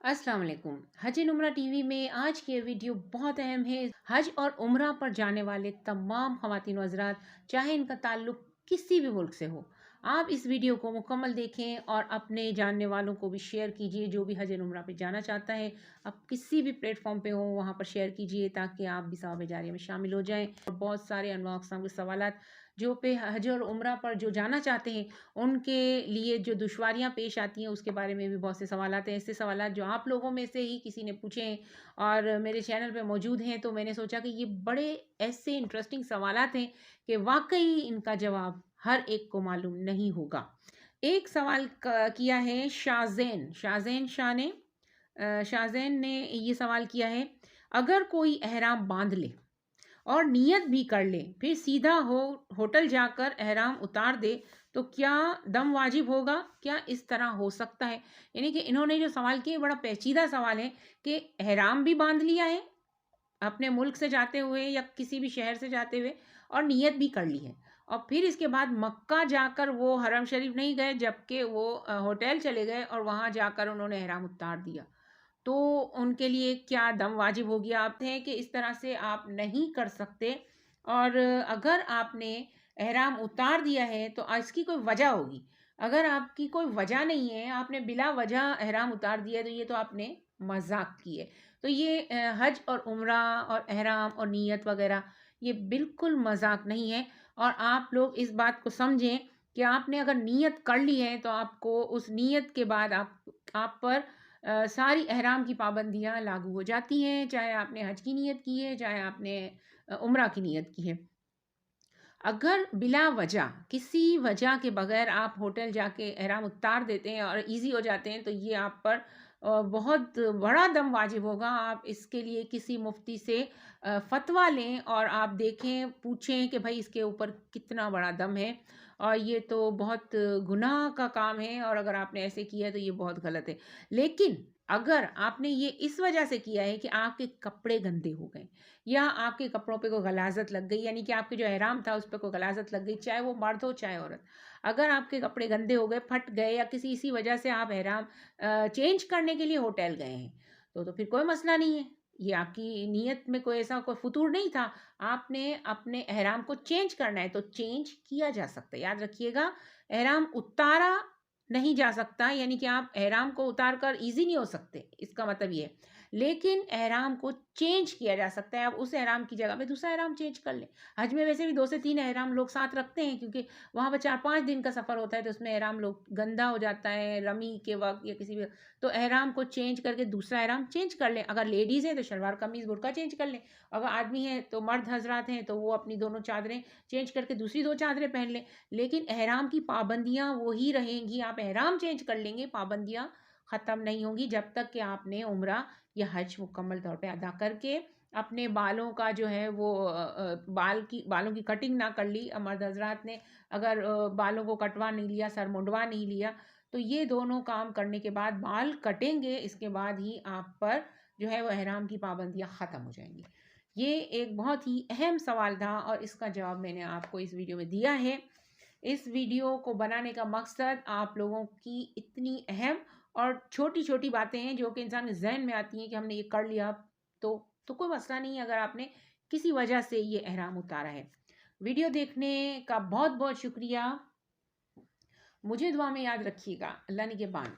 अस्सलाम वालेकुम। हज एंड उम्रा टीवी में आज की ये वीडियो बहुत अहम है। हज और उम्रा पर जाने वाले तमाम ख़वातीन व हज़रात, चाहे इनका ताल्लुक किसी भी मुल्क से हो, आप इस वीडियो को मुकम्मल देखें और अपने जानने वालों को भी शेयर कीजिए। जो भी हज एंड उम्रा पे जाना चाहता है, आप किसी भी प्लेटफॉर्म पे हो वहाँ पर शेयर कीजिए ताकि आप भी सवाब जारिया में शामिल हो जाएं। और बहुत सारे अनवा अक़साम के सवालात जो पे हज और उम्रा पर जो जाना चाहते हैं, उनके लिए जो दुश्वारियाँ पेश आती हैं उसके बारे में भी बहुत से सवालात हैं। ऐसे सवालात जो आप लोगों में से ही किसी ने पूछे हैं और मेरे चैनल पे मौजूद हैं, तो मैंने सोचा कि ये बड़े ऐसे इंटरेस्टिंग सवालात हैं कि वाक़ई इनका जवाब हर एक को मालूम नहीं होगा। एक सवाल किया है शाहज़ैन शाह ने। शाहज़ैन ने ये सवाल किया है, अगर कोई एहराम बांध ले और नियत भी कर ले, फिर सीधा होटल जाकर एहराम उतार दे, तो क्या दम वाजिब होगा? क्या इस तरह हो सकता है? यानी कि इन्होंने जो सवाल किया बड़ा पेचीदा सवाल है कि एहराम भी बांध लिया है अपने मुल्क से जाते हुए या किसी भी शहर से जाते हुए, और नियत भी कर ली है, और फिर इसके बाद मक्का जाकर वो हरम शरीफ नहीं गए, जबकि वो होटल चले गए और वहाँ जाकर उन्होंने एहराम उतार दिया, तो उनके लिए क्या दम वाजिब हो गया? आप हैं कि इस तरह से आप नहीं कर सकते, और अगर आपने एहराम उतार दिया है तो इसकी कोई वजह होगी। अगर आपकी कोई वजह नहीं है, आपने बिला वजह एहराम उतार दिया, तो ये तो आपने मजाक की है। तो ये हज और उम्रा और एहराम और नीयत वगैरह ये बिल्कुल मजाक नहीं है। और आप लोग इस बात को समझें कि आपने अगर नीयत कर ली है तो आपको उस नीयत के बाद आप पर सारी एहराम की पाबंदियाँ लागू हो जाती हैं, चाहे आपने हज की नीयत की है, चाहे आपने उम्रा की नीयत की है। अगर बिला वजह, किसी वजह के बगैर आप होटल जाके एहराम उतार देते हैं और ईज़ी हो जाते हैं, तो ये आप पर बहुत बड़ा दम वाजिब होगा। आप इसके लिए किसी मुफ्ती से फ़तवा लें और आप देखें, पूछें कि भाई इसके ऊपर कितना बड़ा दम है, और ये तो बहुत गुनाह का काम है, और अगर आपने ऐसे किया है तो ये बहुत गलत है। लेकिन अगर आपने ये इस वजह से किया है कि आपके कपड़े गंदे हो गए या आपके कपड़ों पे कोई गलाज़त लग गई, यानी कि आपके जो एहराम था उस पे कोई गलाज़त लग गई, चाहे वो मर्द हो चाहे औरत। अगर आपके कपड़े गंदे हो गए, फट गए, या किसी इसी वजह से आप एहराम चेंज करने के लिए होटल गए हैं, तो फिर कोई मसला नहीं है। ये आपकी नीयत में कोई ऐसा कोई फ़ुतूर नहीं था। आपने अपने एहराम को चेंज करना है तो चेंज किया जा सकता है। याद रखिएगा, एहराम उतारा नहीं जा सकता, यानी कि आप एहराम को उतार कर ईज़ी नहीं हो सकते, इसका मतलब ये है। लेकिन एहराम को चेंज किया जा सकता है, आप उस एहराम की जगह पे दूसरा एहराम चेंज कर लें। हज में वैसे भी 2 से 3 एहराम लोग साथ रखते हैं, क्योंकि वहाँ पे 4-5 दिन का सफ़र होता है, तो उसमें एहराम लोग गंदा हो जाता है रमी के वक़्त या किसी भी, तो एहराम को चेंज करके दूसरा एहराम चेंज कर लें। अगर लेडीज़ हैं तो शलवार कमीज़ बुर्का चेंज कर लें, अगर आदमी हैं तो मर्द हज़रात हैं तो वो अपनी दोनों चादरें चेंज करके दूसरी 2 चादरें पहन लें। लेकिन एहराम की पाबंदियाँ वही रहेंगी, आप एहराम चेंज कर लेंगे, पाबंदियाँ ख़त्म नहीं होंगी जब तक कि आपने उम्रा या हज मुकम्मल तौर पे अदा करके अपने बालों का जो है वो बालों की कटिंग ना कर ली। मर्द हज़रात ने अगर बालों को कटवा नहीं लिया, सर मुंडवा नहीं लिया, तो ये दोनों काम करने के बाद बाल कटेंगे, इसके बाद ही आप पर जो है वो एहराम की पाबंदियाँ ख़त्म हो जाएंगी। ये एक बहुत ही अहम सवाल था और इसका जवाब मैंने आपको इस वीडियो में दिया है। इस वीडियो को बनाने का मकसद आप लोगों की इतनी अहम और छोटी-छोटी बातें हैं जो कि इंसान के ज़हन में आती हैं कि हमने ये कर लिया, तो कोई मसला नहीं है अगर आपने किसी वजह से ये एहराम उतारा है। वीडियो देखने का बहुत-बहुत शुक्रिया। मुझे दुआ में याद रखिएगा। अल्लाह निगहबान।